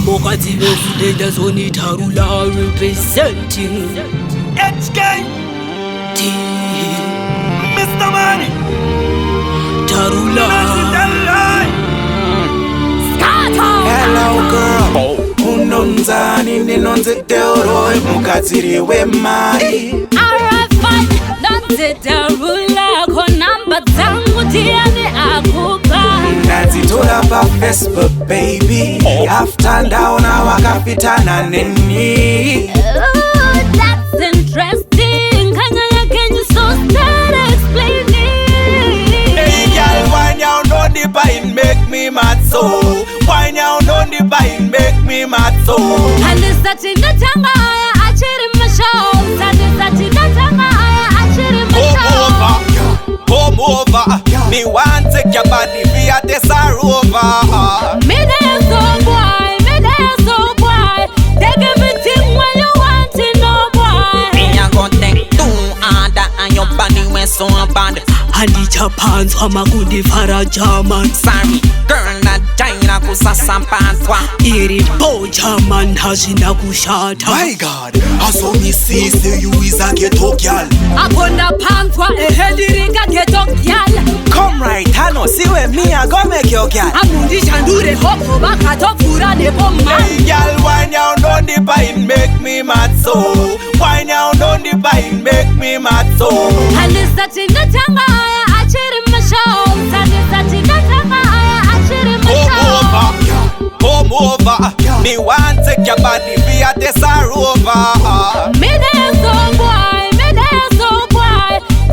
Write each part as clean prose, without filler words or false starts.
Amokati residents only Daruler representing HKD. Mr. Money Daruler. Hello girl Unonzani ninonze Delroy mukatiri we mari Alright fine Nonze Daruler ko namba zangu tiane akupa Nazitola pa Facebook baby After down awakapitana nini Ooh, that's interesting Can you so start explaining Hey girl, why now don't the bite make me mad so? Why now don't the bite make me mad so? And it's such in the tanga I cheat in my shows And it's such in the tanga I cheat in my shows Come over, me want take your body via this over. Me there so boy, take everything when you want to know boy. Me a go take two harder and your body when so bad. And the Japan's Hamakundi Fara German. Sorry, girl na China kusasa pantwa. Iri po German hashina kushata. My God, I saw me say you is a ghetto girl. Upon the pantwa ehediringa getok yal. Come right, I know, see where me I go make your girl. Amundi chandure hopo bakato fura de bomba. Hey girl, why now don't the bite make me mad so? Why now don't the bite make me mad so? And it's such in the tanga I cheat in my shows. And it's such in the tanga I cheat in my shows. Come over, me want take your body via this over. Me there so boy,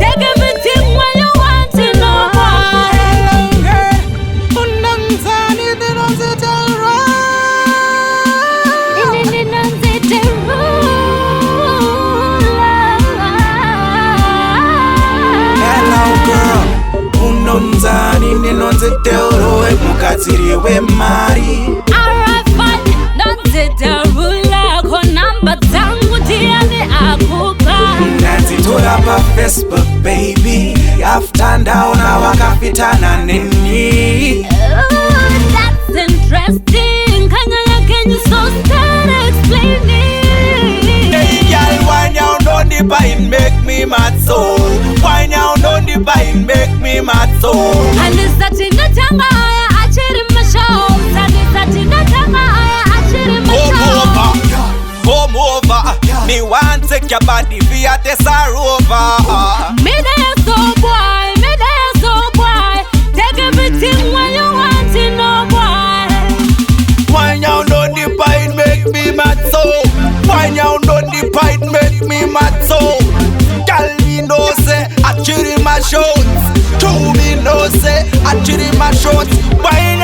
take everything when you want to know boy. Unonzani ninonze Delroy mukatiri we mari. Alright fine, nonze Daruler ko namba zangu tiane akupa. Nazitola pa Facebook baby After down awakapitana nini. Ooh, that's interesting. Can you so start explaining? Hey girl, why now don't the bite make me mad so? Why now don't the bite make me mad so? And it's such in the tanga I cheat in my shows. And it's such in the tanga I cheat in my shows. Come over, me want take your body via this over. Me there so boy, take everything when you want to know boy. Why now don't the bite make me mad so? Why now don't the bite make me mad so? Girl, me know say I cheat in my shows. True, me know say I cheat in my shows. Why